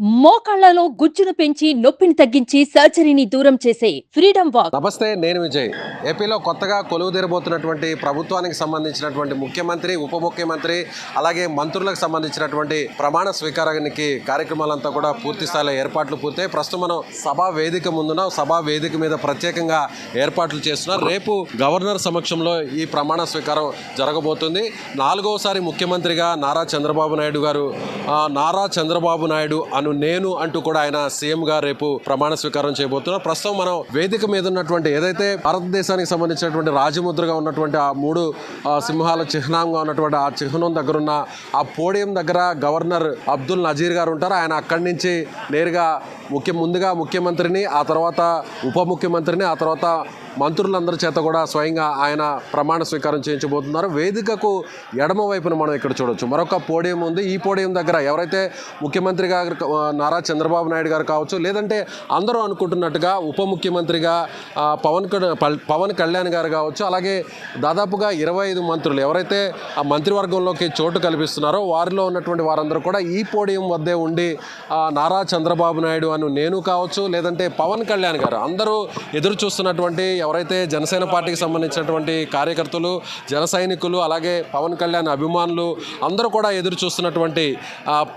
మోకాళ్లలో గుజ్జును పెంచి నొప్పిని తగ్గించి సర్జరీని దూరం చేసే ఫ్రీడమ్ వాక్. నమస్తే, నేను విజయ్. ఏపీలో కొత్తగా కొలువుదీరబోతున్నటువంటి ప్రభుత్వానికి సంబంధించినటువంటి ముఖ్యమంత్రి, ఉప ముఖ్యమంత్రి, అలాగే మంత్రులకు సంబంధించినటువంటి ప్రమాణ స్వీకారానికి కార్యక్రమాలంతా కూడా పూర్తి స్థాయిలో ఏర్పాట్లు పూర్తయి ప్రస్తుతం మనం సభా వేదిక ముందున సభా వేదిక మీద ప్రత్యేకంగా ఏర్పాట్లు చేస్తున్నారు. రేపు గవర్నర్ సమక్షంలో ఈ ప్రమాణ స్వీకారం జరగబోతుంది. 4వసారి ముఖ్యమంత్రిగా నారా చంద్రబాబు నాయుడు గారు నారా చంద్రబాబు నాయుడు అను నేను అంటూ కూడా ఆయన సీఎంగా రేపు ప్రమాణ స్వీకారం చేయబోతున్నారు. ప్రస్తుతం మనం వేదిక మీద ఉన్నటువంటి ఏదైతే భారతదేశానికి సంబంధించినటువంటి రాజముద్రగా ఉన్నటువంటి ఆ 3 సింహాల చిహ్నంగా ఉన్నటువంటి ఆ చిహ్నం దగ్గర ఉన్న ఆ పోడియం దగ్గర గవర్నర్ అబ్దుల్ నజీర్ గారు ఉంటారు. ఆయన అక్కడి నుంచి నేరుగా ముందుగా ముఖ్యమంత్రిని, ఆ తర్వాత ఉప ముఖ్యమంత్రిని, ఆ తర్వాత మంత్రులందరి చేత కూడా స్వయంగా ఆయన ప్రమాణ స్వీకారం చేయించబోతున్నారు. వేదికకు ఎడమ వైపున మనం ఇక్కడ చూడొచ్చు మరొక పోడియం ఉంది. ఈ పోడియం దగ్గర ఎవరైతే ముఖ్యమంత్రి గారు నారా చంద్రబాబు నాయుడు గారు కావచ్చు, లేదంటే అందరూ అనుకుంటున్నట్టుగా ఉప ముఖ్యమంత్రిగా పవన్ కళ్యాణ్ గారు కావచ్చు, అలాగే దాదాపుగా 25 మంత్రులు ఎవరైతే ఆ మంత్రివర్గంలోకి చోటు కల్పిస్తున్నారో వారిలో ఉన్నటువంటి వారందరూ కూడా ఈ పోడియం వద్దే ఉండి నారా చంద్రబాబు నాయుడు అను నేను కావచ్చు, లేదంటే పవన్ కళ్యాణ్ గారు అందరూ ఎదురు చూస్తున్నటువంటి ఎవరైతే జనసేన పార్టీకి సంబంధించినటువంటి కార్యకర్తలు, జన సైనికులు, అలాగే పవన్ కళ్యాణ్ అభిమానులు అందరూ కూడా ఎదురు చూస్తున్నటువంటి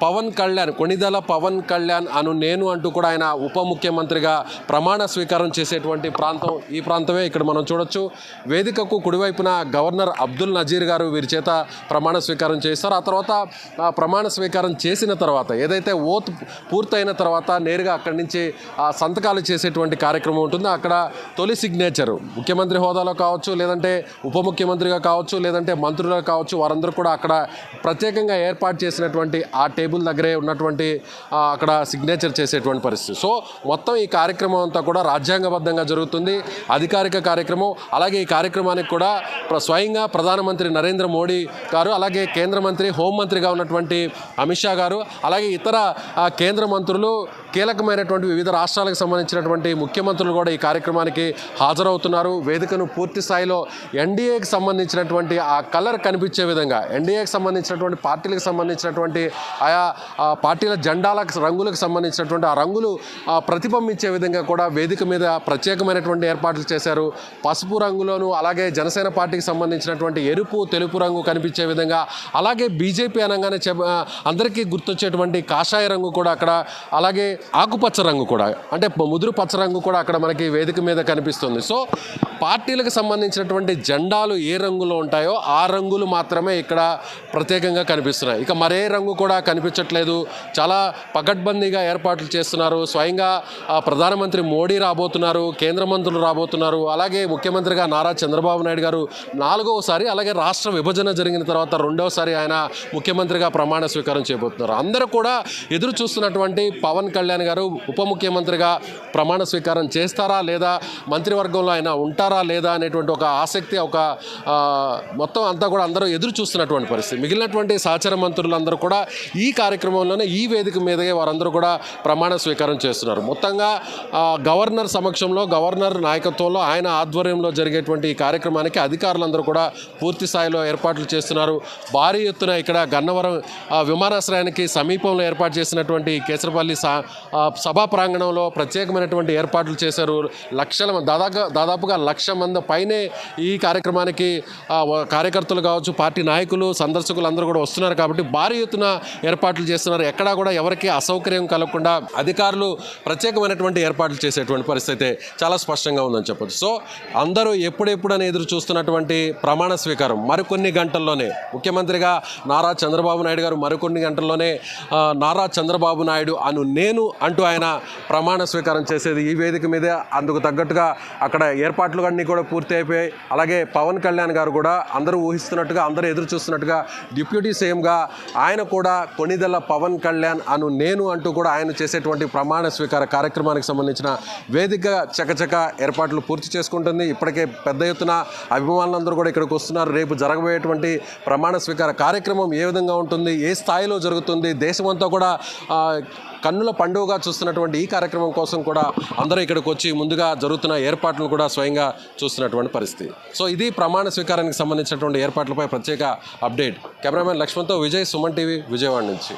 పవన్ కళ్యాణ్, కొణిదెల పవన్ కళ్యాణ్ అను నేను అంటూ కూడా ఆయన ఉప ముఖ్యమంత్రిగా ప్రమాణ స్వీకారం చేసేటువంటి ప్రాంతం ఈ ప్రాంతమే. ఇక్కడ మనం చూడొచ్చు వేదికకు కుడివైపున గవర్నర్ అబ్దుల్ నజీర్ గారు వీరి చేత ప్రమాణ స్వీకారం చేస్తారు. ఆ తర్వాత ప్రమాణ స్వీకారం చేసిన తర్వాత ఏదైతే ఓత్ పూర్తయిన తర్వాత నేరుగా అక్కడి నుంచి సంతకాలు చేసేటువంటి కార్యక్రమం ఉంటుంది. అక్కడ తొలి సిగ్నేచర్ ముఖ్యమంత్రి హోదాలో కావచ్చు, లేదంటే ఉప ముఖ్యమంత్రిగా కావచ్చు, లేదంటే మంత్రులుగా కావచ్చు, వారందరూ కూడా అక్కడ ప్రత్యేకంగా ఏర్పాటు చేసినటువంటి ఆ టేబుల్ దగ్గరే ఉన్నటువంటి అక్కడ సిగ్నేచర్ చేసేటువంటి పరిస్థితి. సో మొత్తం ఈ కార్యక్రమం అంతా కూడా రాజ్యాంగబద్ధంగా జరుగుతుంది, అధికారిక కార్యక్రమం. అలాగే ఈ కార్యక్రమానికి కూడా స్వయంగా ప్రధానమంత్రి నరేంద్ర మోడీ గారు, అలాగే కేంద్ర మంత్రి హోంమంత్రిగా ఉన్నటువంటి అమిత్ షా గారు, అలాగే ఇతర కేంద్ర మంత్రులు, కీలకమైనటువంటి వివిధ రాష్ట్రాలకు సంబంధించినటువంటి ముఖ్యమంత్రులు కూడా ఈ కార్యక్రమానికి హాజరవుతున్నారు. వేదికను పూర్తి స్థాయిలో ఎన్డీఏకి సంబంధించినటువంటి ఆ కలర్ కనిపించే విధంగా, ఎన్డీఏకి సంబంధించినటువంటి పార్టీలకు సంబంధించినటువంటి ఆయా పార్టీల జెండాలకు రంగులకు సంబంధించినటువంటి ఆ రంగులు ప్రతిబింబించే విధంగా కూడా వేదిక మీద ప్రత్యేకమైనటువంటి ఏర్పాట్లు చేశారు. పసుపు రంగులోను, అలాగే జనసేన పార్టీకి సంబంధించినటువంటి ఎరుపు, తెలుపు రంగు కనిపించే విధంగా, అలాగే బీజేపీ అనగానే అందరికీ గుర్తొచ్చేటువంటి కాషాయ రంగు కూడా అక్కడ, అలాగే ఆకుపచ్చ రంగు కూడా, అంటే ముదురు పచ్చ రంగు కూడా అక్కడ మనకి వేదిక మీద కనిపిస్తుంది. సో పార్టీలకు సంబంధించినటువంటి జెండాలు ఏ రంగులో ఉంటాయో ఆ రంగులు మాత్రమే ఇక్కడ ప్రత్యేకంగా కనిపిస్తున్నాయి. ఇక మరే రంగు కూడా కనిపించట్లేదు. చాలా పకడ్బందీగా ఏర్పాట్లు చేస్తున్నారు. స్వయంగా ప్రధానమంత్రి మోడీ రాబోతున్నారు, కేంద్ర మంత్రులు రాబోతున్నారు, అలాగే ముఖ్యమంత్రిగా నారా చంద్రబాబు నాయుడు గారు 4వసారి, అలాగే రాష్ట్ర విభజన జరిగిన తర్వాత 2వసారి ఆయన ముఖ్యమంత్రిగా ప్రమాణ స్వీకారం చేయబోతున్నారు. అందరూ కూడా ఎదురు చూస్తున్నటువంటి పవన్ కళ్యాణ్ గారు ఉప ముఖ్యమంత్రిగా ప్రమాణ స్వీకారం చేస్తారా లేదా, మంత్రివర్గంలో ఆయన ఉంటారా లేదా అనేటువంటి ఒక ఆసక్తి, ఒక మొత్తం అంతా కూడా అందరూ ఎదురు చూస్తున్నటువంటి పరిస్థితి. మిగిలినటువంటి సహచర మంత్రులందరూ కూడా ఈ కార్యక్రమంలోనే ఈ వేదిక మీదే వారందరూ కూడా ప్రమాణ స్వీకారం చేస్తున్నారు. మొత్తంగా గవర్నర్ సమక్షంలో, గవర్నర్ నాయకత్వంలో, ఆయన ఆధ్వర్యంలో జరిగేటువంటి ఈ కార్యక్రమానికి అధికారులందరూ కూడా పూర్తి స్థాయిలో ఏర్పాట్లు చేస్తున్నారు. భారీ ఎత్తున ఇక్కడ గన్నవరం విమానాశ్రయానికి సమీపంలో ఏర్పాటు చేసినటువంటి కేసరపల్లి సభా ప్రాంగణంలో ప్రత్యేకమైనటువంటి ఏర్పాట్లు చేశారు. దాదాపుగా 1,00,000 మంది పైనే ఈ కార్యక్రమానికి కార్యకర్తలు కావచ్చు, పార్టీ నాయకులు, సందర్శకులు అందరూ కూడా వస్తున్నారు. కాబట్టి భారీ ఎత్తున ఏర్పాట్లు చేస్తున్నారు. ఎక్కడా కూడా ఎవరికి అసౌకర్యం కలగకుండా అధికారులు ప్రత్యేకమైనటువంటి ఏర్పాట్లు చేసేటువంటి పరిస్థితి చాలా స్పష్టంగా ఉందని చెప్పొచ్చు. సో అందరూ ఎప్పుడెప్పుడని ఎదురు చూస్తున్నటువంటి ప్రమాణ స్వీకారం మరికొన్ని గంటల్లోనే ముఖ్యమంత్రిగా నారా చంద్రబాబు నాయుడు గారు మరికొన్ని గంటల్లోనే నారా చంద్రబాబు నాయుడు అను నేను అంటూ ఆయన ప్రమాణ స్వీకారం చేసేది ఈ వేదిక మీదే. అందుకు తగ్గట్టుగా అక్కడ ఏర్పాట్లు అన్నీ కూడా పూర్తి అయిపోయాయి. అలాగే పవన్ కళ్యాణ్ గారు కూడా అందరూ ఊహిస్తున్నట్టుగా, అందరూ ఎదురు చూస్తున్నట్టుగా డిప్యూటీ సీఎంగా ఆయన కూడా కొణిదెల పవన్ కళ్యాణ్ అను నేను అంటూ కూడా ఆయన చేసేటువంటి ప్రమాణ స్వీకార కార్యక్రమానికి సంబంధించిన వేదిక చకచక ఏర్పాట్లు పూర్తి చేసుకుంటుంది. ఇప్పటికే పెద్ద ఎత్తున అభిమానులందరూ కూడా ఇక్కడికి వస్తున్నారు. రేపు జరగబోయేటువంటి ప్రమాణ స్వీకార కార్యక్రమం ఏ విధంగా ఉంటుంది, ఏ స్థాయిలో జరుగుతుంది, దేశమంతా కూడా కన్నుల పండుగగా చూస్తున్నటువంటి ఈ కార్యక్రమం కోసం కూడా అందరూ ఇక్కడికి వచ్చి ముందుగా జరుగుతున్న ఏర్పాట్లను కూడా స్వయంగా చూస్తున్నటువంటి పరిస్థితి. సో ఇది ప్రమాణ స్వీకారానికి సంబంధించినటువంటి ఏర్పాట్లపై ప్రత్యేక అప్డేట్. కెమెరామెన్ లక్ష్మణ్తో విజయ్, సుమన్ టీవీ, విజయవాడ నుంచి.